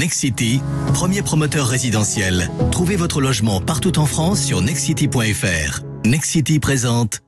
Nexity, premier promoteur résidentiel. Trouvez votre logement partout en France sur nexity.fr. Nexity présente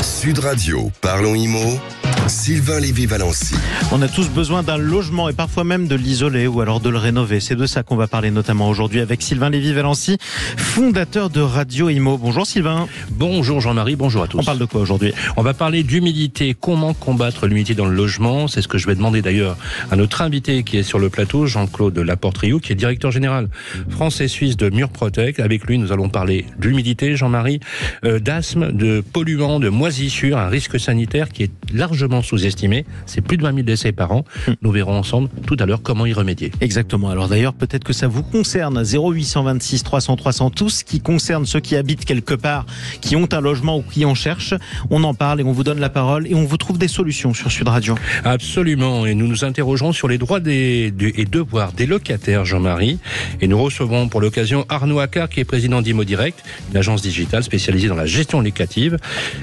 Sud Radio, parlons IMO, Sylvain Lévy-Valency. On a tous besoin d'un logement et parfois même de l'isoler ou alors de le rénover. C'est de ça qu'on va parler notamment aujourd'hui avec Sylvain Lévy-Valency, fondateur de Radio IMO. Bonjour Sylvain. Bonjour Jean-Marie, bonjour à tous. On parle de quoi aujourd'hui ? On va parler d'humidité. Comment combattre l'humidité dans le logement ? C'est ce que je vais demander d'ailleurs à notre invité qui est sur le plateau, Jean-Claude Laporte-Rioux, qui est directeur général France et Suisse de Murprotec. Avec lui, nous allons parler d'humidité, Jean-Marie, d'asthme, de polluants, de moisissures, un risque sanitaire qui est largement sous-estimé. C'est plus de 20 000 décès par an. Nous verrons ensemble tout à l'heure comment y remédier. Exactement. Alors d'ailleurs, peut-être que ça vous concerne. 0826 300 300, tout ce qui concerne ceux qui habitent quelque part, qui ont un logement ou qui en cherchent. On en parle et on vous donne la parole et on vous trouve des solutions sur Sud Radio. Absolument. Et nous nous interrogerons sur les droits et devoirs des locataires, Jean-Marie. Et nous recevrons pour l'occasion Arnaud Accard, qui est président d'Imo Direct, une agence digitale spécialisée dans la gestion locative.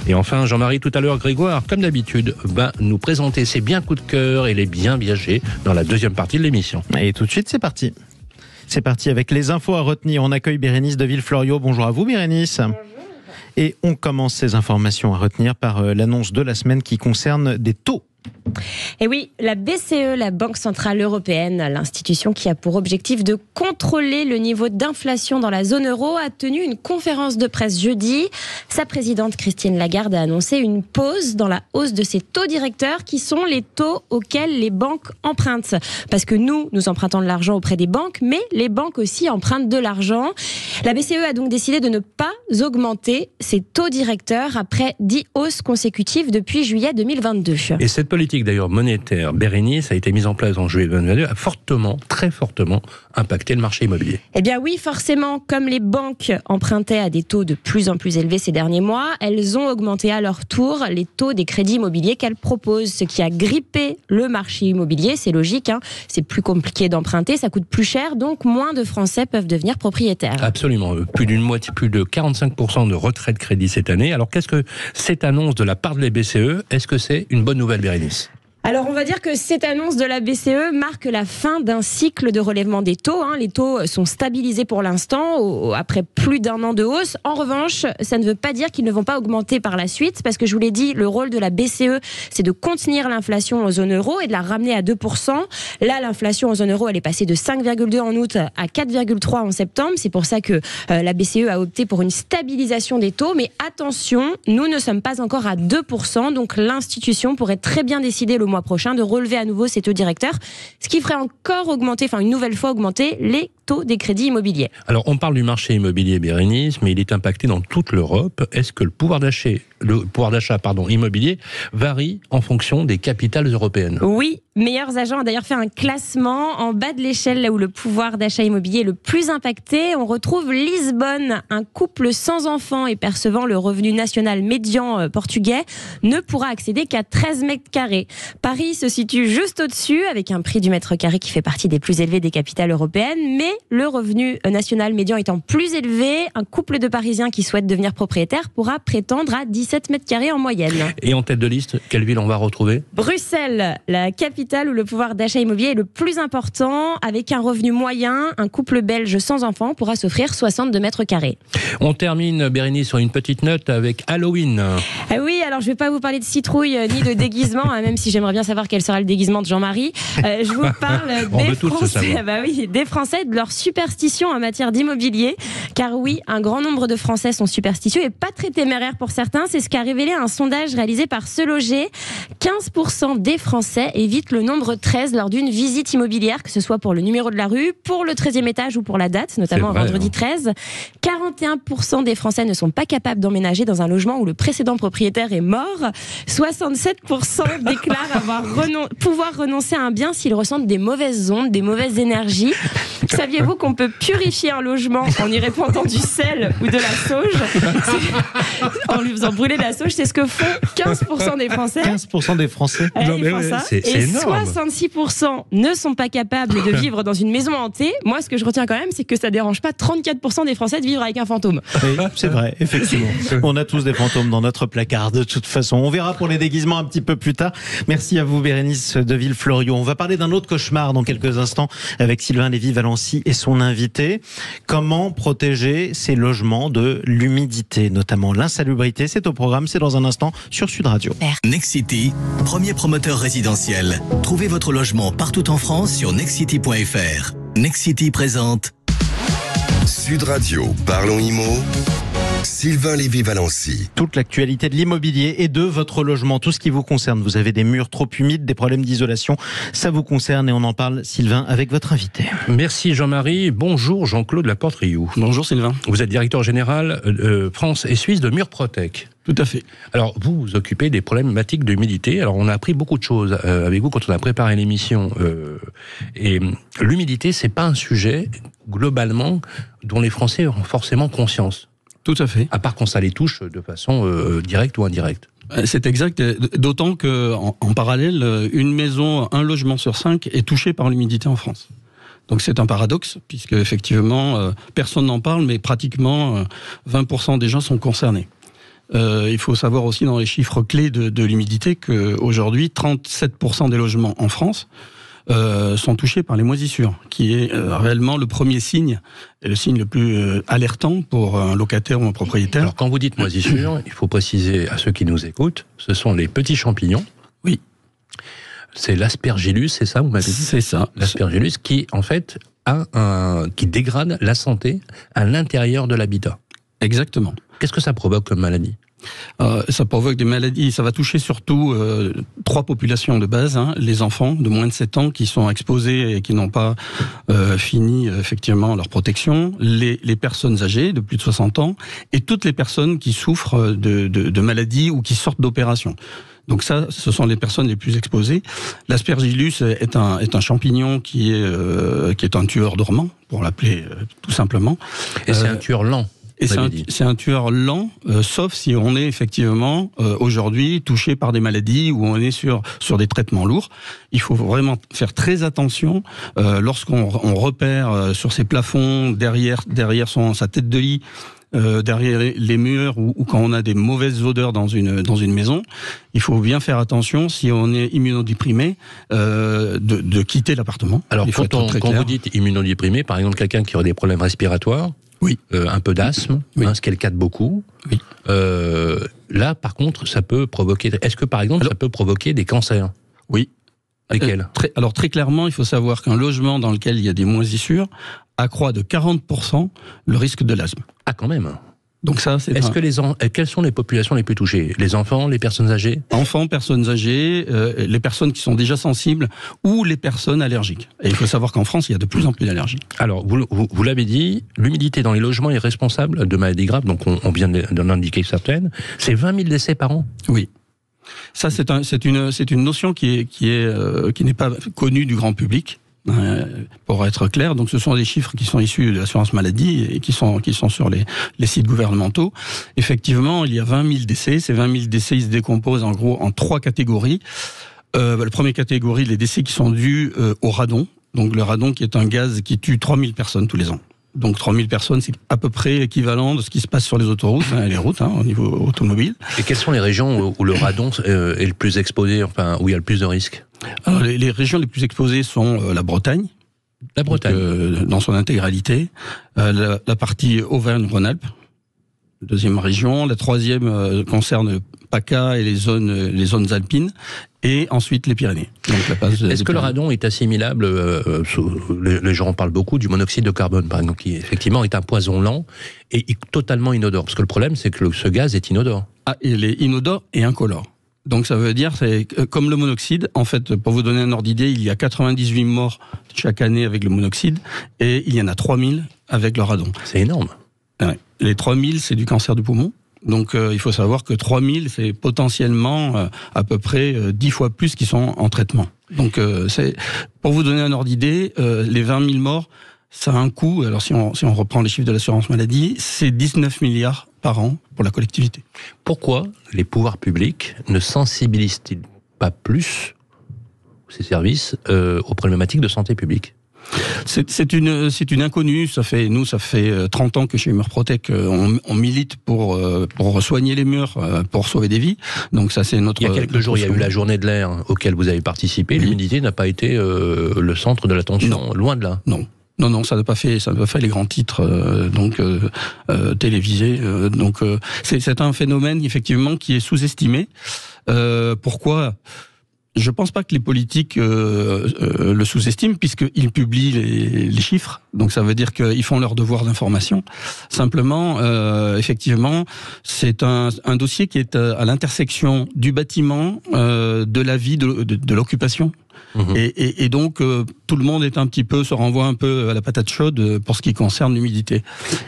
Et enfin, Jean-Marie, tout à l'heure, Grégoire, comme d'habitude, va nous présenter ses biens coups de cœur et les biens viagers dans la deuxième partie de l'émission. Et tout de suite, c'est parti. C'est parti avec les infos à retenir. On accueille Bérénice de Villefloriot. Bonjour à vous, Bérénice. Bonjour. Et on commence ces informations à retenir par l'annonce de la semaine qui concerne des taux. Et oui, la BCE, la Banque Centrale Européenne, l'institution qui a pour objectif de contrôler le niveau d'inflation dans la zone euro, a tenu une conférence de presse jeudi. Sa présidente Christine Lagarde a annoncé une pause dans la hausse de ces taux directeurs qui sont les taux auxquels les banques empruntent. Parce que nous empruntons de l'argent auprès des banques, mais les banques aussi empruntent de l'argent. La BCE a donc décidé de ne pas augmenter ces taux directeurs après 10 hausses consécutives depuis juillet 2022. Et cette politique d'ailleurs monétaire, Bérénice, a été mise en place en juillet 2022, a fortement, très fortement impacté le marché immobilier. Eh bien oui, forcément, comme les banques empruntaient à des taux de plus en plus élevés ces derniers mois, elles ont augmenté à leur tour les taux des crédits immobiliers qu'elles proposent, ce qui a grippé le marché immobilier. C'est logique, hein. C'est plus compliqué d'emprunter, ça coûte plus cher, donc moins de Français peuvent devenir propriétaires. Absolument, plus d'une moitié, plus de 45% de retrait de crédit cette année. Alors qu'est-ce que cette annonce de la part de la BCE, est-ce que c'est une bonne nouvelle, Bérénice ? Alors on va dire que cette annonce de la BCE marque la fin d'un cycle de relèvement des taux. Les taux sont stabilisés pour l'instant après plus d'un an de hausse. En revanche, ça ne veut pas dire qu'ils ne vont pas augmenter par la suite, parce que je vous l'ai dit, le rôle de la BCE, c'est de contenir l'inflation en zone euro et de la ramener à 2%. Là, l'inflation en zone euro, elle est passée de 5,2 en août à 4,3 en septembre. C'est pour ça que la BCE a opté pour une stabilisation des taux. Mais attention, nous ne sommes pas encore à 2%, donc l'institution pourrait très bien décider le mois prochain de relever à nouveau ces taux directeurs, ce qui ferait encore augmenter, une nouvelle fois augmenter les taux des crédits immobiliers. Alors on parle du marché immobilier, Bérénice, mais il est impacté dans toute l'Europe. Est-ce que le pouvoir d'achat immobilier varie en fonction des capitales européennes ? Oui, Meilleurs Agents a d'ailleurs fait un classement en bas de l'échelle, là où le pouvoir d'achat immobilier est le plus impacté. On retrouve Lisbonne, un couple sans enfants et percevant le revenu national médian portugais ne pourra accéder qu'à 13 mètres carrés. Paris se situe juste au-dessus avec un prix du mètre carré qui fait partie des plus élevés des capitales européennes, mais le revenu national médian étant plus élevé, un couple de Parisiens qui souhaitent devenir propriétaires pourra prétendre à 17 mètres carrés en moyenne. Et en tête de liste, quelle ville on va retrouver ? Bruxelles, la capitale où le pouvoir d'achat immobilier est le plus important. Avec un revenu moyen, un couple belge sans enfants pourra s'offrir 62 mètres carrés. On termine, Bérénice, sur une petite note avec Halloween. Ah oui, alors je ne vais pas vous parler de citrouille ni de déguisement, même si j'aimerais bien savoir quel sera le déguisement de Jean-Marie. Je vous parle des Français, de leur superstition en matière d'immobilier. Car oui, un grand nombre de Français sont superstitieux et pas très téméraires pour certains. C'est ce qu'a révélé un sondage réalisé par Se Loger. 15% des Français évitent le nombre 13 lors d'une visite immobilière, que ce soit pour le numéro de la rue, pour le 13e étage ou pour la date, notamment vendredi 13. 41% des Français ne sont pas capables d'emménager dans un logement où le précédent propriétaire est mort. 67% déclarent pouvoir renoncer à un bien s'ils ressentent des mauvaises ondes, des mauvaises énergies. saviez-vous qu'on peut purifier un logement en y répandant du sel ou de la sauge? En lui faisant brûler de la sauge, c'est ce que font 15% des Français. 15% des Français. Ouais, ils font ça. C'est Et énorme. 66% ne sont pas capables de vivre dans une maison hantée. Moi, ce que je retiens quand même, c'est que ça dérange pas 34% des Français de vivre avec un fantôme. Oui, c'est vrai, effectivement. On a tous des fantômes dans notre placard, de toute façon. On verra pour les déguisements un petit peu plus tard. Merci à vous, Bérénice de Villefloriot. On va parler d'un autre cauchemar dans quelques instants avec Sylvain Lévy-Valency et son invité. Comment protéger ces logements de l'humidité, notamment l'insalubrité? C'est au programme, c'est dans un instant sur Sud Radio. Nexity, premier promoteur résidentiel. Trouvez votre logement partout en France sur nexity.fr. Nexity présente Sud Radio, parlons IMO. Sylvain Lévy-Valency. Toute l'actualité de l'immobilier et de votre logement, tout ce qui vous concerne. Vous avez des murs trop humides, des problèmes d'isolation, ça vous concerne et on en parle, Sylvain, avec votre invité. Merci Jean-Marie. Bonjour Jean-Claude Laporte-Rioux. Bonjour Sylvain. Vous êtes directeur général France et Suisse de Murprotec. Tout à fait. Alors, vous vous occupez des problématiques d'humidité. Alors, on a appris beaucoup de choses avec vous quand on a préparé l'émission. Et l'humidité, c'est pas un sujet, globalement, dont les Français ont forcément conscience. Tout à fait. À part quand ça les touche de façon directe ou indirecte. C'est exact, d'autant que en parallèle, une maison, un logement sur 5 est touché par l'humidité en France. Donc c'est un paradoxe, puisque effectivement, personne n'en parle, mais pratiquement 20% des gens sont concernés. Il faut savoir aussi dans les chiffres clés de l'humidité qu'aujourd'hui, 37% des logements en France sont touchés par les moisissures, qui est réellement le premier signe, et le signe le plus alertant pour un locataire ou un propriétaire. Alors quand vous dites moisissure, il faut préciser à ceux qui nous écoutent, ce sont les petits champignons. Oui. C'est l'aspergillus, c'est ça, vous m'avez dit? C'est ça. L'aspergillus qui, en fait, qui dégrade la santé à l'intérieur de l'habitat. Exactement. Qu'est-ce que ça provoque comme maladie? Ça provoque des maladies, ça va toucher surtout 3 populations de base, les enfants de moins de 7 ans qui sont exposés et qui n'ont pas fini effectivement leur protection, les personnes âgées de plus de 60 ans et toutes les personnes qui souffrent de maladies ou qui sortent d'opérations. Donc ça, ce sont les personnes les plus exposées. L'aspergillus est un champignon qui est un tueur dormant, pour l'appeler tout simplement. Et c'est un tueur lent. Et c'est un tueur lent, sauf si on est effectivement aujourd'hui touché par des maladies ou on est sur des traitements lourds. Il faut vraiment faire très attention lorsqu'on repère sur ses plafonds, derrière sa tête de lit, derrière les murs ou quand on a des mauvaises odeurs dans une maison. Il faut bien faire attention, si on est immunodéprimé, de quitter l'appartement. Alors quand vous dites immunodéprimé, par exemple quelqu'un qui aurait des problèmes respiratoires, oui. Un peu d'asthme, oui. Ce qui est le cas de beaucoup. Oui. Là, par contre, ça peut provoquer... Est-ce que, par exemple, ça peut provoquer des cancers? Oui. Lesquels? Alors, très clairement, il faut savoir qu'un logement dans lequel il y a des moisissures accroît de 40% le risque de l'asthme. Ah, quand même. Donc ça, quelles sont les populations les plus touchées? Les enfants, les personnes âgées? Enfants, personnes âgées, les personnes qui sont déjà sensibles ou les personnes allergiques. Et il faut savoir qu'en France, il y a de plus en plus d'allergies. Alors, vous l'avez dit, l'humidité dans les logements est responsable de maladies graves, donc on vient d'en indiquer certaines. C'est 20 000 décès par an? Oui. Ça, c'est une notion qui n'est pas connue du grand public. Pour être clair, donc ce sont des chiffres qui sont issus de l'assurance maladie et qui sont sur les sites gouvernementaux. Effectivement, il y a 20 000 décès. Ces 20 000 décès, ils se décomposent en gros en 3 catégories. La première catégorie, les décès qui sont dus au radon. Donc le radon qui est un gaz qui tue 3 000 personnes tous les ans. Donc 3 000 personnes, c'est à peu près équivalent de ce qui se passe sur les autoroutes, les routes, au niveau automobile. Et quelles sont les régions où le radon est le plus exposé, enfin où il y a le plus de risques? Alors, les régions les plus exposées sont la Bretagne. La Bretagne. Donc, dans son intégralité. La partie Auvergne-Rhône-Alpes, deuxième région. La troisième concerne PACA et les zones alpines. Et ensuite les Pyrénées. Est-ce que le radon est assimilable, les gens en parlent beaucoup, du monoxyde de carbone, par exemple, qui effectivement est un poison lent et totalement inodore? Parce que le problème, c'est que ce gaz est inodore. Ah, il est inodore et incolore. Donc ça veut dire, c'est comme le monoxyde, en fait, pour vous donner un ordre d'idée, il y a 98 morts chaque année avec le monoxyde, et il y en a 3000 avec le radon. C'est énorme. Ouais. Les 3000, c'est du cancer du poumon. Donc il faut savoir que 3000, c'est potentiellement à peu près 10 fois plus qui sont en traitement. Donc c'est pour vous donner un ordre d'idée, les 20 000 morts Ça a un coût. Alors si on reprend les chiffres de l'assurance maladie, c'est 19 milliards par an pour la collectivité. Pourquoi les pouvoirs publics ne sensibilisent-ils pas plus ces services aux problématiques de santé publique ? C'est une inconnue. Ça fait 30 ans que chez Murprotec, on milite pour soigner les murs, pour sauver des vies. Donc ça, c'est notre. Il y a quelques jours, il y a eu la journée de l'air auquel vous avez participé. L'humidité n'a pas été le centre de l'attention, loin de là. Non, ça n'a pas fait les grands titres télévisés. C'est un phénomène effectivement qui est sous-estimé. Pourquoi ? Je pense pas que les politiques le sous-estiment, puisqu'ils publient les chiffres. Donc ça veut dire qu'ils font leur devoir d'information. Simplement, effectivement, c'est un dossier qui est à l'intersection du bâtiment, de la vie, de l'occupation. Et donc tout le monde se renvoie un peu à la patate chaude pour ce qui concerne l'humidité.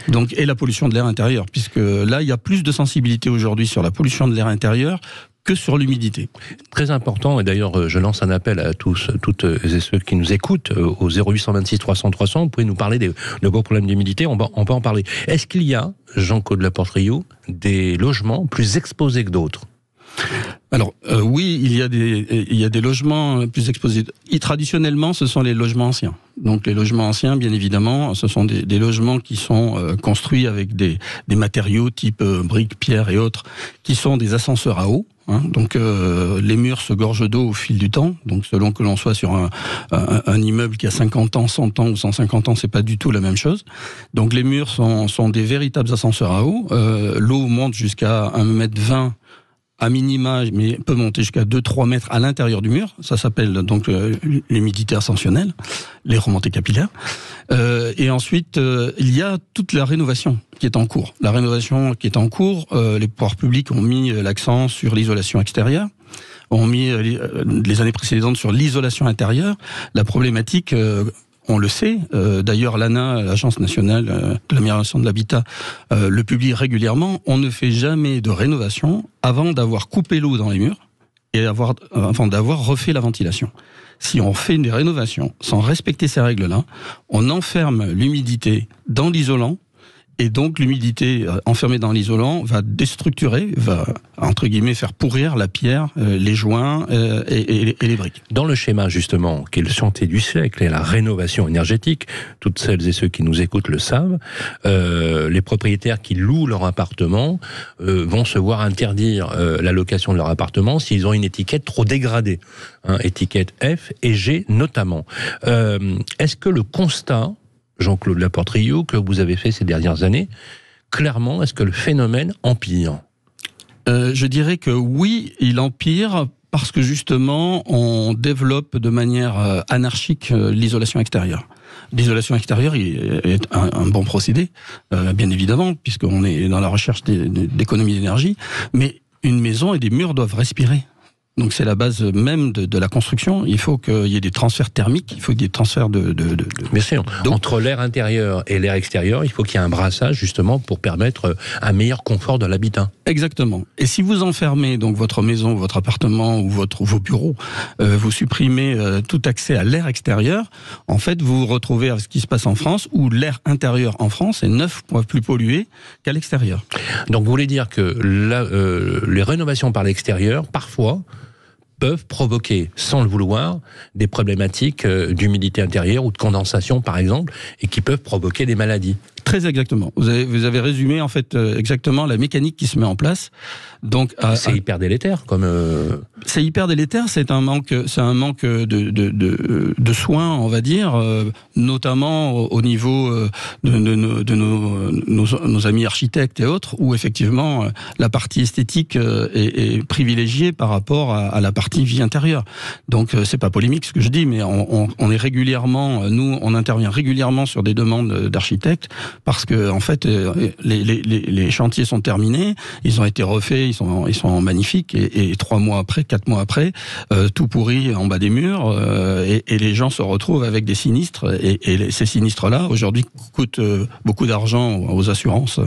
Donc et la pollution de l'air intérieur, puisque là il y a plus de sensibilité aujourd'hui sur la pollution de l'air intérieur que sur l'humidité. Très important, et d'ailleurs je lance un appel à tous, toutes et ceux qui nous écoutent au 0826 300 300, vous pouvez nous parler de vos problèmes d'humidité, on peut en parler. Est-ce qu'il y a, Jean-Claude Laporte-Riou, des logements plus exposés que d'autres ? Alors oui, il y a des logements plus exposés. Traditionnellement, ce sont les logements anciens. Donc les logements anciens, bien évidemment, ce sont des logements qui sont construits avec des matériaux type briques, pierres et autres, qui sont des ascenseurs à eau. Donc les murs se gorgent d'eau au fil du temps. Donc selon que l'on soit sur un immeuble qui a 50 ans, 100 ans ou 150 ans, c'est pas du tout la même chose. Donc les murs sont des véritables ascenseurs à eau. L'eau monte jusqu'à 1,20 m à minima, mais peut monter jusqu'à 2-3 mètres à l'intérieur du mur. Ça s'appelle donc l'humidité ascensionnelle, les remontées capillaires. Et ensuite, il y a toute la rénovation qui est en cours. La rénovation qui est en cours, les pouvoirs publics ont mis l'accent sur l'isolation extérieure, ont mis les années précédentes sur l'isolation intérieure. La problématique, on le sait, d'ailleurs l'ANA, l'Agence nationale de l'amélioration de l'habitat, le publie régulièrement, on ne fait jamais de rénovation avant d'avoir coupé l'eau dans les murs et avant d'avoir refait la ventilation. Si on fait des rénovations sans respecter ces règles-là, on enferme l'humidité dans l'isolant, et donc l'humidité enfermée dans l'isolant va déstructurer, va entre guillemets faire pourrir la pierre, les joints et les briques. Dans le schéma justement, qui est le chantier du siècle et la rénovation énergétique, toutes celles et ceux qui nous écoutent le savent, les propriétaires qui louent leur appartement vont se voir interdire la location de leur appartement s'ils ont une étiquette trop dégradée, étiquette F et G notamment. Est-ce que le constat, Jean-Claude Laporte-Riou, que vous avez fait ces dernières années, clairement, est-ce que le phénomène empire ? Je dirais que oui, il empire parce que justement, on développe de manière anarchique l'isolation extérieure. L'isolation extérieure est un bon procédé, bien évidemment, puisqu'on est dans la recherche d'économie d'énergie, mais une maison et des murs doivent respirer. Donc c'est la base même de la construction. Il faut qu'il y ait des transferts thermiques, il faut qu'il y ait des transferts de Bien sûr. Entre l'air intérieur et l'air extérieur, il faut qu'il y ait un brassage justement pour permettre un meilleur confort de l'habitat. Exactement. Et si vous enfermez donc votre maison, votre appartement ou vos bureaux, vous supprimez tout accès à l'air extérieur, en fait vous vous retrouvez avec ce qui se passe en France, où l'air intérieur en France est 9 fois plus pollué qu'à l'extérieur. Donc vous voulez dire que les rénovations par l'extérieur, parfois, peuvent provoquer, sans le vouloir, des problématiques d'humidité intérieure ou de condensation, par exemple, et qui peuvent provoquer des maladies. Très exactement. Vous avez résumé en fait exactement la mécanique qui se met en place. Donc c'est hyper délétère comme. C'est hyper délétère. C'est un manque de soins, on va dire, notamment au niveau de nos amis architectes et autres, où effectivement la partie esthétique est privilégiée par rapport à la partie vie intérieure. Donc c'est pas polémique ce que je dis, mais on est régulièrement, nous on intervient régulièrement sur des demandes d'architectes. Parce que en fait, les chantiers sont terminés, ils ont été refaits, ils sont magnifiques, et 3 mois après, 4 mois après, tout pourri en bas des murs, et les gens se retrouvent avec des sinistres, et ces sinistres-là, aujourd'hui, coûtent beaucoup d'argent aux assurances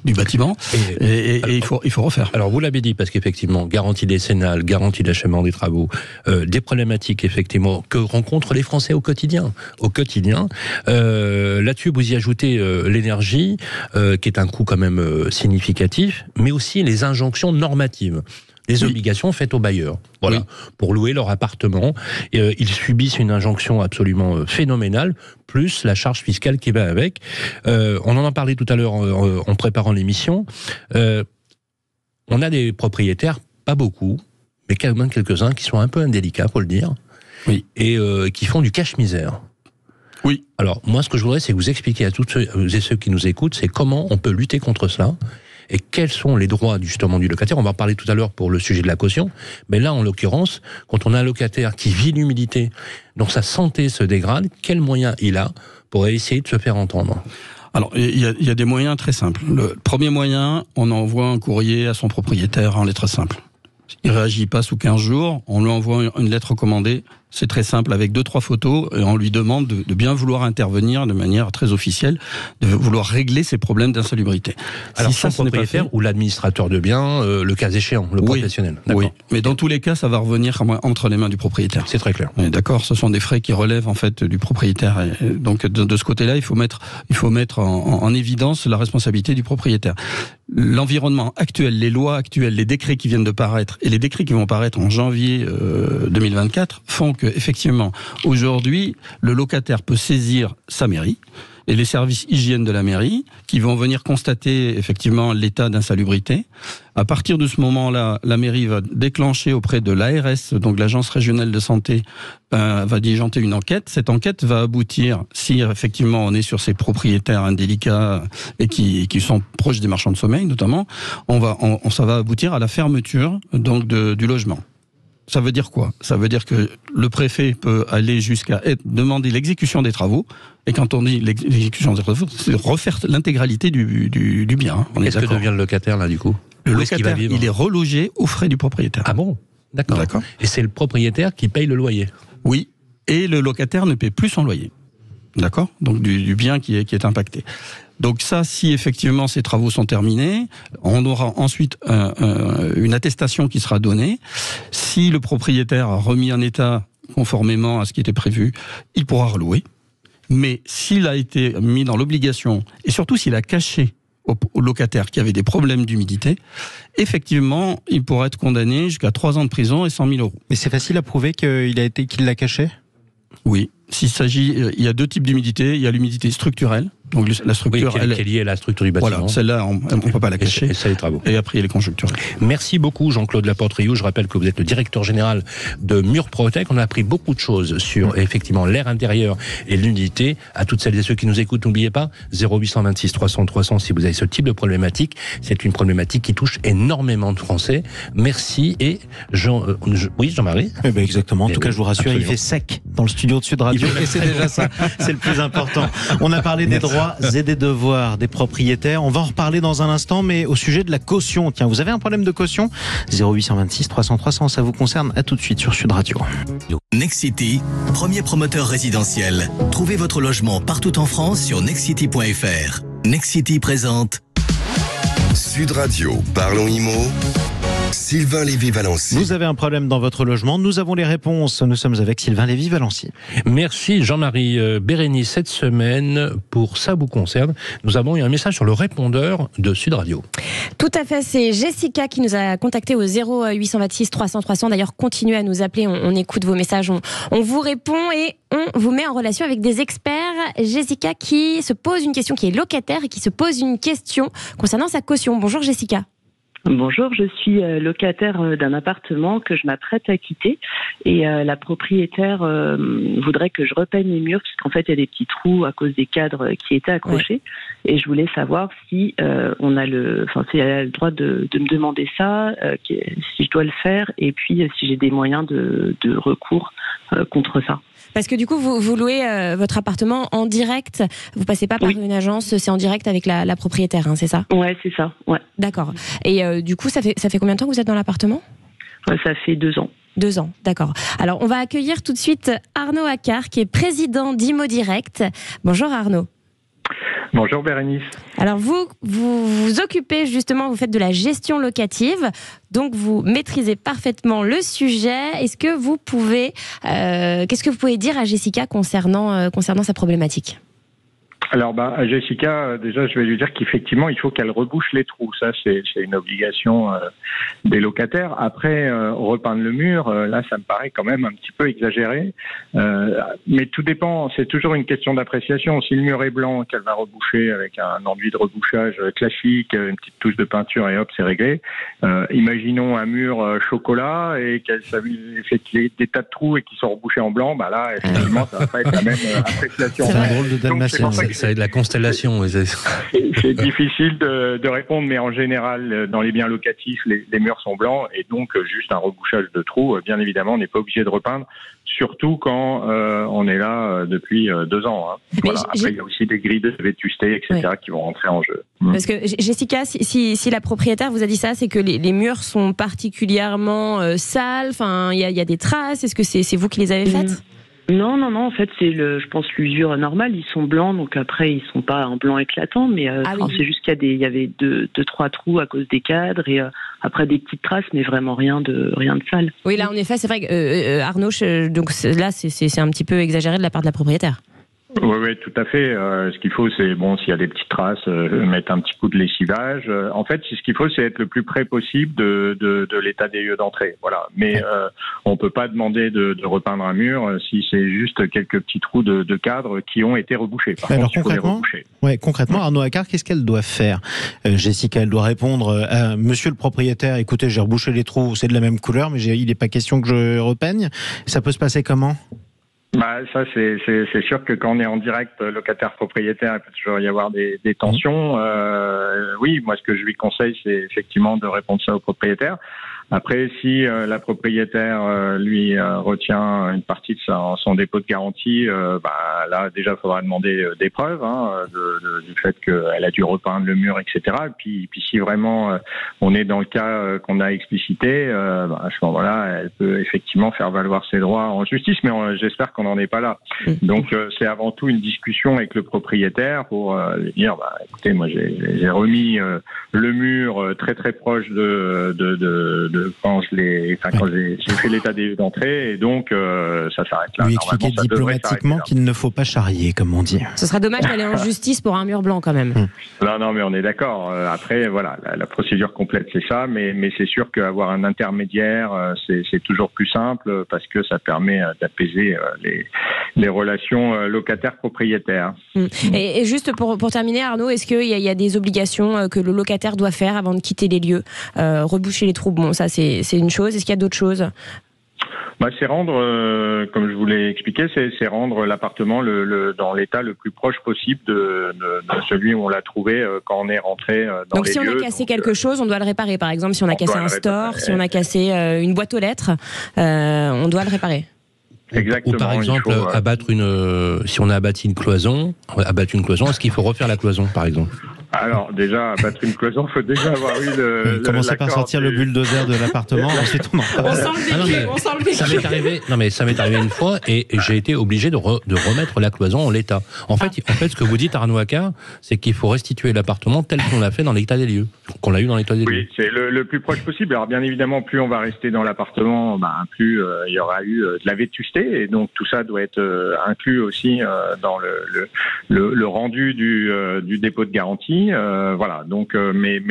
du bâtiment, et il faut refaire. Alors, vous l'avez dit, parce qu'effectivement, garantie décennale, garantie d'achèvement des travaux, des problématiques, effectivement, que rencontrent les Français au quotidien. Là-dessus, vous y ajoutez l'énergie, qui est un coût quand même significatif, mais aussi les injonctions normatives. Les obligations faites aux bailleurs, voilà, pour louer leur appartement. Ils subissent une injonction absolument phénoménale, plus la charge fiscale qui va avec. On en a parlé tout à l'heure en préparant l'émission. On a des propriétaires, pas beaucoup, mais quand même quelques-uns qui sont un peu indélicats, faut le dire, et qui font du cache-misère. Oui. Alors, moi, ce que je voudrais, c'est que vous expliquiez à toutes ceux qui nous écoutent, c'est comment on peut lutter contre cela, et quels sont les droits justement du locataire. On va en parler tout à l'heure pour le sujet de la caution, mais là, en l'occurrence, quand on a un locataire qui vit l'humidité, dont sa santé se dégrade, quels moyens il a pour essayer de se faire entendre ? Alors, il y a des moyens très simples. Le premier moyen, on envoie un courrier à son propriétaire en lettres simples. Il réagit pas sous 15 jours, on lui envoie une lettre recommandée. C'est très simple, avec 2-3 photos, et on lui demande de bien vouloir intervenir de manière très officielle, de vouloir régler ses problèmes d'insalubrité. Alors, si ça, son propriétaire ou l'administrateur de biens, le cas échéant, le professionnel. Oui, mais dans tous les cas, ça va revenir entre les mains du propriétaire. C'est très clair. D'accord, ce sont des frais qui relèvent en fait du propriétaire. Et donc de ce côté-là, il faut mettre en évidence la responsabilité du propriétaire. L'environnement actuel, les lois actuelles, les décrets qui viennent de paraître et les décrets qui vont paraître en janvier 2024 font que effectivement aujourd'hui le locataire peut saisir sa mairie et les services hygiène de la mairie qui vont venir constater effectivement l'état d'insalubrité. À partir de ce moment-là, la mairie va déclencher auprès de l'ARS, donc l'Agence régionale de santé, va diligenter une enquête. Cette enquête va aboutir, si effectivement on est sur ces propriétaires indélicats et qui sont proches des marchands de sommeil notamment, ça va aboutir à la fermeture donc du logement. Ça veut dire quoi ? Ça veut dire que le préfet peut aller jusqu'à demander l'exécution des travaux. Et quand on dit l'exécution des travaux, c'est refaire l'intégralité du bien. Qu'est-ce que devient le locataire là du coup ? Le locataire, il est relogé aux frais du propriétaire. Ah bon ? D'accord. Et c'est le propriétaire qui paye le loyer ? Oui. Et le locataire ne paie plus son loyer. D'accord ? Donc du bien qui est impacté. Donc ça, si effectivement ces travaux sont terminés, on aura ensuite une attestation qui sera donnée. Si le propriétaire a remis en état conformément à ce qui était prévu, il pourra relouer. Mais s'il a été mis dans l'obligation, et surtout s'il a caché au locataire qui avait des problèmes d'humidité, effectivement, il pourra être condamné jusqu'à 3 ans de prison et 100 000 €. Mais c'est facile à prouver qu'il l'a caché ? Oui. Il y a 2 types d'humidité. Il y a l'humidité structurelle. Donc la structure, qui est liée à la structure du bâtiment. Voilà, celle-là, on ne peut pas la cacher. Et ça, les travaux. Et après, il y a les conjoncturels. Merci beaucoup, Jean-Claude Laporte-Rioux. Je rappelle que vous êtes le directeur général de Murprotec. On a appris beaucoup de choses sur, effectivement, l'air intérieur et l'humidité. À toutes celles et ceux qui nous écoutent, n'oubliez pas, 0826 300 300 si vous avez ce type de problématique. C'est une problématique qui touche énormément de Français. Merci. Et oui, Jean-Marie? Eh ben exactement. En tout cas, je vous rassure, absolument. Il fait sec dans le studio de Sud Radio. Et c'est déjà ça. C'est le plus important. On a parlé des droits et des devoirs des propriétaires. On va en reparler dans un instant, mais au sujet de la caution. Tiens, vous avez un problème de caution ? 0826 300 300, ça vous concerne. À tout de suite sur Sud Radio. Nexity, premier promoteur résidentiel. Trouvez votre logement partout en France sur nexity.fr. Nexity présente Sud Radio, parlons IMO. Sylvain Lévy-Valency. Vous avez un problème dans votre logement, nous avons les réponses. Nous sommes avec Sylvain Lévy-Valency. Merci Jean-Marie. Bérénice, cette semaine, pour Ça vous concerne, nous avons eu un message sur le répondeur de Sud Radio. Tout à fait, c'est Jessica qui nous a contacté au 0826 300 300. D'ailleurs, continuez à nous appeler, on écoute vos messages, on vous répond et on vous met en relation avec des experts. Jessica qui se pose une question, qui est locataire et qui se pose une question concernant sa caution. Bonjour Jessica. Bonjour, je suis locataire d'un appartement que je m'apprête à quitter et la propriétaire voudrait que je repeigne les murs puisqu'en fait il y a des petits trous à cause des cadres qui étaient accrochés et je voulais savoir si si elle a le droit de me demander ça, si je dois le faire et puis si j'ai des moyens de recours contre ça. Parce que du coup, vous louez votre appartement en direct, vous passez pas par une agence, c'est en direct avec la propriétaire, hein, c'est ça ? Ouais, c'est ça, ouais. D'accord. Et du coup, ça fait combien de temps que vous êtes dans l'appartement ? Ça fait 2 ans. 2 ans, d'accord. Alors, on va accueillir tout de suite Arnaud Accart, qui est président d'Imo Direct. Bonjour Arnaud. Bonjour Bérénice. Alors vous occupez justement, vous faites de la gestion locative, donc vous maîtrisez parfaitement le sujet. Est-ce que vous pouvez, qu'est-ce que vous pouvez dire à Jessica concernant sa problématique ? Alors, à Jessica, déjà, je vais lui dire qu'effectivement, il faut qu'elle rebouche les trous. Ça, c'est une obligation des locataires. Après, repeindre le mur, là, ça me paraît quand même un petit peu exagéré. Mais tout dépend, c'est toujours une question d'appréciation. Si le mur est blanc, qu'elle va reboucher avec un enduit de rebouchage classique, une petite touche de peinture et hop, c'est réglé. Imaginons un mur chocolat et qu'elle fait des tas de trous et qui sont rebouchés en blanc. Là, effectivement, ça va pas être la même appréciation. C'est un drôle de dalmatien. Ça est de la constellation. C'est difficile de répondre, mais en général, dans les biens locatifs, les murs sont blancs et donc juste un rebouchage de trous. Bien évidemment, on n'est pas obligé de repeindre, surtout quand on est là depuis 2 ans. Voilà. Après, il y a aussi des grilles de vétusté, etc., qui vont rentrer en jeu. Parce que Jessica, si la propriétaire vous a dit ça, c'est que les murs sont particulièrement sales. Enfin, il y a des traces. Est-ce que c'est vous qui les avez faites ? Non, en fait, c'est je pense l'usure normale. Ils sont blancs, donc après ils sont pas un blanc éclatant, mais c'est juste qu'il y avait 2-3 trous à cause des cadres et après des petites traces, mais vraiment rien de sale. Oui, là en effet, c'est vrai que Arnaud, donc là c'est un petit peu exagéré de la part de la propriétaire. Oui, tout à fait. Ce qu'il faut, c'est s'il y a des petites traces, mettre un petit coup de lessivage. En fait, ce qu'il faut, c'est être le plus près possible de l'état des lieux d'entrée. Voilà. Mais on peut pas demander de repeindre un mur si c'est juste quelques petits trous de cadre qui ont été rebouchés. Par contre, il faut les reboucher. Concrètement, Arnaud Accart, qu'est-ce qu'elle doit faire ? Jessica, elle doit répondre à Monsieur le propriétaire, écoutez, j'ai rebouché les trous, c'est de la même couleur, mais il n'est pas question que je repeigne. Ça peut se passer comment ? Ça, c'est sûr que quand on est en direct locataire-propriétaire, il peut toujours y avoir des tensions. Oui, moi, ce que je lui conseille, c'est effectivement de répondre ça au propriétaire. Après, si la propriétaire lui retient une partie de son dépôt de garantie, là déjà, il faudra demander des preuves du fait qu'elle a dû repeindre le mur, etc. Et puis si vraiment on est dans le cas qu'on a explicité, à ce moment-là, elle peut effectivement faire valoir ses droits en justice, mais j'espère qu'on n'en est pas là. Donc c'est avant tout une discussion avec le propriétaire pour lui dire, écoutez, moi j'ai remis le mur très très proche quand j'ai fait l'état des lieux d'entrée, et donc ça s'arrête là. Lui expliquer diplomatiquement qu'il ne faut pas charrier, comme on dit. Ce serait dommage d'aller en justice pour un mur blanc quand même. Non, mais on est d'accord. Après, voilà, la procédure complète, c'est ça, mais c'est sûr qu'avoir un intermédiaire, c'est toujours plus simple parce que ça permet d'apaiser les relations locataires-propriétaires. Et juste pour terminer, Arnaud, est-ce qu'il y a des obligations que le locataire doit faire avant de quitter les lieux ? Reboucher les trous, ça c'est une chose. Est-ce qu'il y a d'autres choses ? C'est rendre, comme je vous l'ai expliqué, c'est rendre l'appartement dans l'état le plus proche possible de celui où on l'a trouvé quand on est rentré dans les lieux. Donc si on a cassé quelque chose, on doit le réparer. Par exemple, si on a cassé un store, si on a cassé une boîte aux lettres, on doit le réparer. Exactement. Ou par exemple, si on a abattu une cloison, est-ce qu'il faut refaire la cloison, par exemple ? Alors déjà, abattre une cloison, il faut déjà avoir eu commencez par sortir le bulldozer de l'appartement, ensuite on sent le vécu. Ça m'est arrivé une fois et j'ai été obligé de remettre la cloison en l'état. En fait, ce que vous dites, Arnaud Accart, c'est qu'il faut restituer l'appartement tel qu'on l'a fait dans l'état des lieux, qu'on l'a eu dans l'état des lieux. Oui, c'est le plus proche possible. Alors bien évidemment, plus on va rester dans l'appartement, plus il y aura eu de la vétusté, et donc tout ça doit être inclus aussi dans le rendu du dépôt de garantie. Voilà, donc mais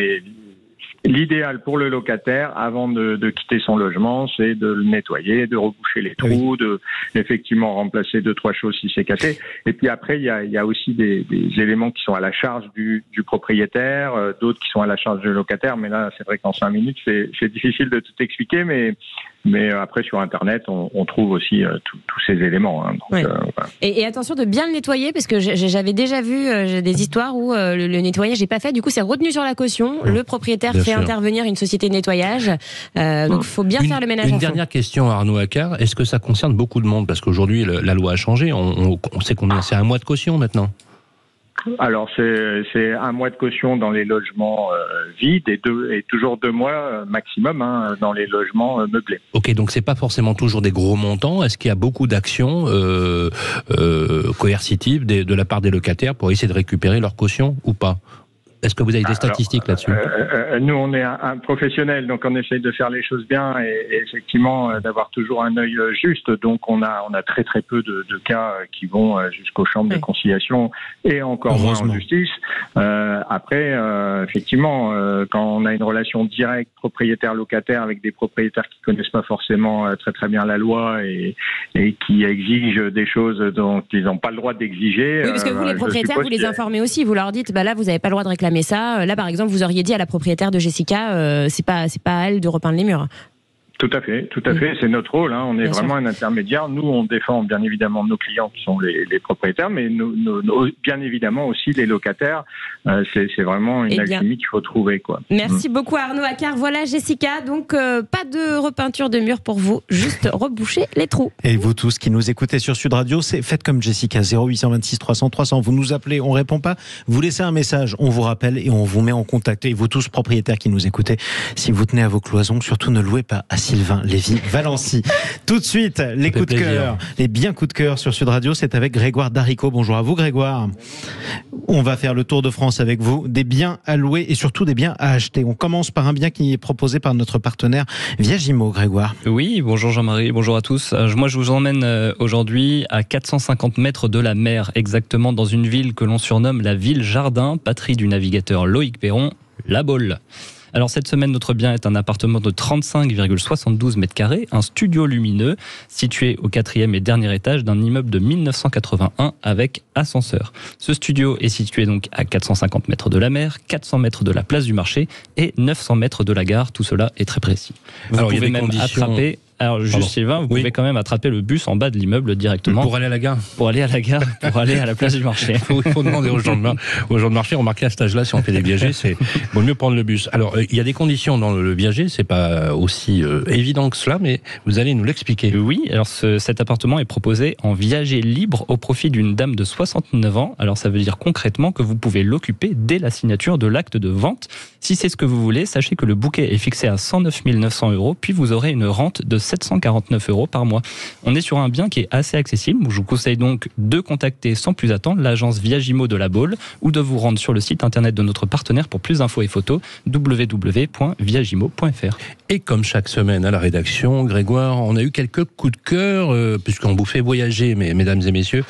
l'idéal pour le locataire, avant de quitter son logement, c'est de le nettoyer, de reboucher les trous, de effectivement remplacer 2-3 choses si c'est cassé. Et puis après, il y a aussi des éléments qui sont à la charge du propriétaire, d'autres qui sont à la charge du locataire. Mais là, c'est vrai qu'en 5 minutes, c'est difficile de tout expliquer, mais après, sur Internet, on trouve aussi tous ces éléments. Donc, voilà. Et attention de bien le nettoyer, parce que j'avais déjà vu des histoires où le nettoyage n'est pas fait. Du coup, c'est retenu sur la caution. Le propriétaire fait intervenir une société de nettoyage. Donc, il faut bien faire le ménage à fond. Une dernière question, Arnaud Accart. Est-ce que ça concerne beaucoup de monde ? Parce qu'aujourd'hui, la loi a changé. On sait combien c'est 1 mois de caution maintenant. Alors c'est 1 mois de caution dans les logements vides et toujours 2 mois maximum dans les logements meublés. Ok, donc c'est pas forcément toujours des gros montants. Est-ce qu'il y a beaucoup d'actions coercitives de la part des locataires pour essayer de récupérer leur caution ou pas ? Est-ce que vous avez des statistiques là-dessus ? Nous, on est un professionnel, donc on essaye de faire les choses bien et effectivement d'avoir toujours un œil juste. Donc on a très très peu de cas qui vont jusqu'aux chambres de conciliation et encore moins en justice. Après, effectivement, quand on a une relation directe propriétaire-locataire avec des propriétaires qui connaissent pas forcément très très bien la loi et qui exigent des choses dont ils n'ont pas le droit d'exiger. Oui, parce que vous, les propriétaires, vous les informez aussi. Vous leur dites, là, vous n'avez pas le droit de réclamer ça. Là, par exemple, vous auriez dit à la propriétaire de Jessica, c'est pas à elle de repeindre les murs. Tout à fait. C'est notre rôle. On est vraiment un intermédiaire. Nous, on défend bien évidemment nos clients qui sont les propriétaires, mais bien évidemment aussi les locataires. C'est vraiment une alchimie qu'il faut trouver, quoi. Merci beaucoup Arnaud Accard. Voilà Jessica. Donc pas de repeinture de mur pour vous, juste reboucher les trous. Et vous tous qui nous écoutez sur Sud Radio, faites comme Jessica, 0826 300 300. Vous nous appelez, on répond pas. Vous laissez un message, on vous rappelle et on vous met en contact. Et vous tous propriétaires qui nous écoutez, si vous tenez à vos cloisons, surtout ne louez pas à Sylvain Lévy-Valency. Tout de suite, les coups de cœur, les bien coups de cœur sur Sud Radio, c'est avec Grégoire Darico. Bonjour à vous Grégoire. On va faire le tour de France avec vous, des biens à louer et surtout des biens à acheter. On commence par un bien qui est proposé par notre partenaire Viagimo, Grégoire. Oui, bonjour Jean-Marie, bonjour à tous. Moi je vous emmène aujourd'hui à 450 mètres de la mer, exactement dans une ville que l'on surnomme la ville Jardin, patrie du navigateur Loïc Perron, La Baule. Alors cette semaine, notre bien est un appartement de 35,72 mètres carrés, un studio lumineux situé au 4e et dernier étage d'un immeuble de 1981 avec ascenseur. Ce studio est situé donc à 450 mètres de la mer, 400 mètres de la place du marché et 900 mètres de la gare. Tout cela est très précis. Vous pouvez même attraper... Alors juste Sylvain, vous pouvez quand même attraper le bus en bas de l'immeuble directement. Pour aller à la gare. Pour aller à la gare, pour aller à la place du marché. Il faut demander aux gens de marché. Remarquez à cet âge-là, si on fait des viagers, c'est vaut mieux prendre le bus. Alors il y a des conditions dans le viager, c'est pas aussi évident que cela, mais vous allez nous l'expliquer. Oui, alors cet appartement est proposé en viager libre au profit d'une dame de 69 ans. Alors ça veut dire concrètement que vous pouvez l'occuper dès la signature de l'acte de vente. Si c'est ce que vous voulez, sachez que le bouquet est fixé à 109 900 €, puis vous aurez une rente de 749 € par mois. On est sur un bien qui est assez accessible. Je vous conseille donc de contacter sans plus attendre l'agence Viagimo de La Baule ou de vous rendre sur le site internet de notre partenaire pour plus d'infos et photos, www.viagimo.fr. Et comme chaque semaine à la rédaction, Grégoire, on a eu quelques coups de cœur, puisqu'on vous fait voyager, mesdames et messieurs.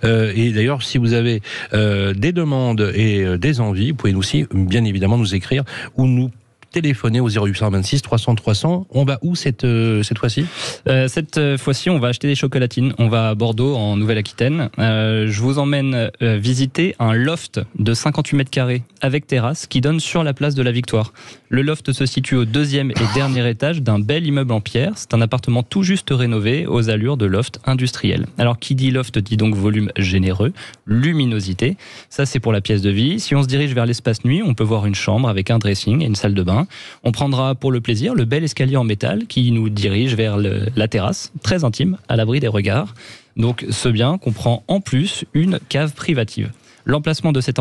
Et d'ailleurs, si vous avez des demandes et des envies, vous pouvez aussi, bien évidemment, nous écrire ou nous téléphoner au 0826 300 300. On va où cette fois-ci ? Cette fois-ci, on va acheter des chocolatines. On va à Bordeaux, en Nouvelle-Aquitaine. Je vous emmène visiter un loft de 58 mètres carrés avec terrasse qui donne sur la place de la Victoire. Le loft se situe au 2e et dernier étage d'un bel immeuble en pierre. C'est un appartement tout juste rénové aux allures de loft industriel. Alors, qui dit loft dit donc volume généreux, luminosité. Ça, c'est pour la pièce de vie. Si on se dirige vers l'espace nuit, on peut voir une chambre avec un dressing et une salle de bain. On prendra pour le plaisir le bel escalier en métal qui nous dirige vers la terrasse, très intime, à l'abri des regards. Donc ce bien comprend en plus une cave privative. L'emplacement de cet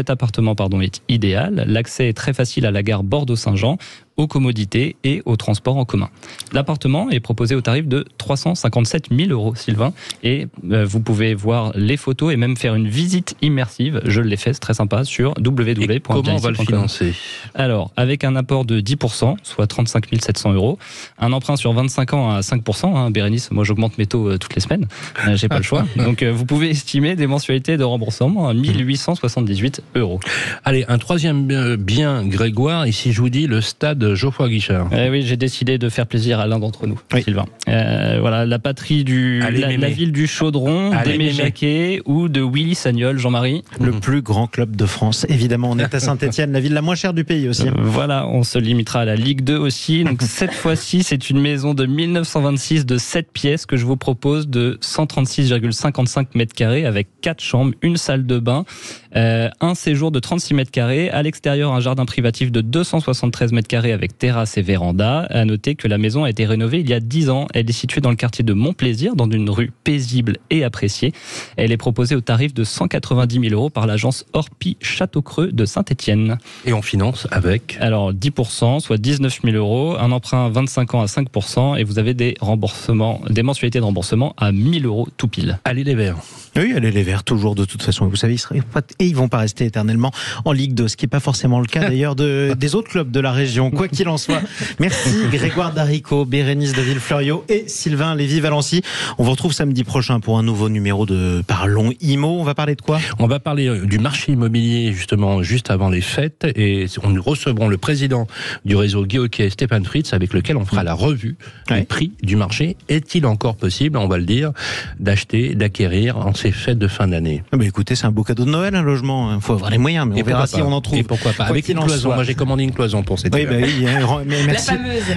appartement est idéal. L'accès est très facile à la gare Bordeaux-Saint-Jean, aux commodités et aux transports en commun. L'appartement est proposé au tarif de 357 000 €, Sylvain. Et vous pouvez voir les photos et même faire une visite immersive. Je l'ai fait, c'est très sympa, sur www.viagimo.com. Comment on va le financer ? Alors, avec un apport de 10%, soit 35 700 €, un emprunt sur 25 ans à 5%. Bérénice, moi j'augmente mes taux toutes les semaines. J'ai pas le choix. Donc vous pouvez estimer des mensualités de remboursement à 1 878 €. Allez, un troisième bien, Grégoire. Ici, je vous dis le stade Geoffroy Guichard. Oui, j'ai décidé de faire plaisir à l'un d'entre nous, Sylvain. Voilà, la patrie la ville du Chaudron, d'Aimé Jacquet ou de Willy Sagnol, Jean-Marie. Le plus grand club de France, évidemment. On est à Saint-Etienne, la ville la moins chère du pays aussi. Voilà, on se limitera à la Ligue 2 aussi. Donc cette fois-ci, c'est une maison de 1926 de 7 pièces que je vous propose de 136,55 mètres carrés avec 4 chambres, une salle de bain, un séjour de 36 mètres carrés. À l'extérieur, un jardin privatif de 273 mètres carrés carrés avec terrasse et véranda. À noter que la maison a été rénovée il y a 10 ans. Elle est située dans le quartier de Montplaisir, dans une rue paisible et appréciée. Elle est proposée au tarif de 190 000 € par l'agence Orpi Château-Creux de Saint-Étienne. Et on finance avec? Alors 10%, soit 19 000 €, un emprunt 25 ans à 5%, et vous avez des remboursements, des mensualités de remboursement à 1 000 € tout pile. Allez les Verts. Oui, allez les Verts, toujours de toute façon. Vous savez, ils vont pas rester éternellement en Ligue 2, ce qui n'est pas forcément le cas d'ailleurs des autres clubs de la région, quoi qu'il en soit. Merci Grégoire Darico, Bérénice de Villefloriot et Sylvain Lévy-Valency. On vous retrouve samedi prochain pour un nouveau numéro de Parlons Immo. On va parler de quoi? On va parler du marché immobilier justement juste avant les fêtes, et nous recevrons le président du réseau Guy Hockey, Stéphane Fritz, avec lequel on fera la revue du prix du marché. Est-il encore possible, on va le dire, d'acheter, d'acquérir en ces fêtes de fin d'année? Écoutez, c'est un beau cadeau de Noël, un logement. Il faut avoir les moyens, mais on verra si on en trouve. Et pourquoi pas? Avec une cloison. Moi, j'ai commandé une cloison pour cette hiver. Mais merci,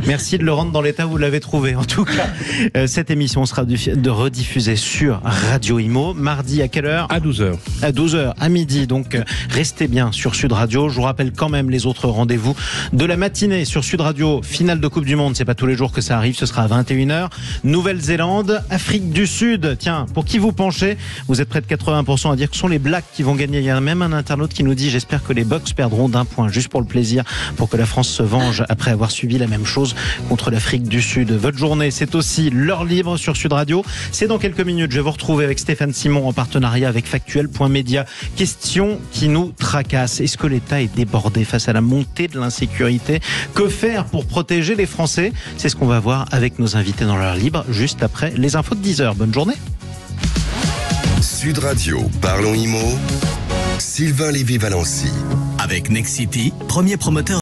merci de le rendre dans l'état où vous l'avez trouvé. En tout cas, cette émission sera rediffusée sur Radio Imo. Mardi, à quelle heure? À 12h. À 12h, à midi. Donc, restez bien sur Sud Radio. Je vous rappelle quand même les autres rendez-vous de la matinée sur Sud Radio. Finale de Coupe du Monde. C'est pas tous les jours que ça arrive. Ce sera à 21h. Nouvelle-Zélande, Afrique du Sud. Tiens, pour qui vous penchez? Vous êtes près de 80% à dire que ce sont les Blacks qui vont gagner. Il y a même un internaute qui nous dit: j'espère que les Bucks perdront d'1 point, juste pour le plaisir, pour que la France se venge après avoir subi la même chose contre l'Afrique du Sud. Votre journée, c'est aussi l'heure libre sur Sud Radio. C'est dans quelques minutes. Je vais vous retrouver avec Stéphane Simon en partenariat avec Factuel.media. Question qui nous tracasse. Est-ce que l'État est débordé face à la montée de l'insécurité? Que faire pour protéger les Français? C'est ce qu'on va voir avec nos invités dans l'heure libre, juste après les infos de 10h. Bonne journée. Sud Radio, Parlons Immo, Sylvain Lévy-Valency. Avec Nexity, premier promoteur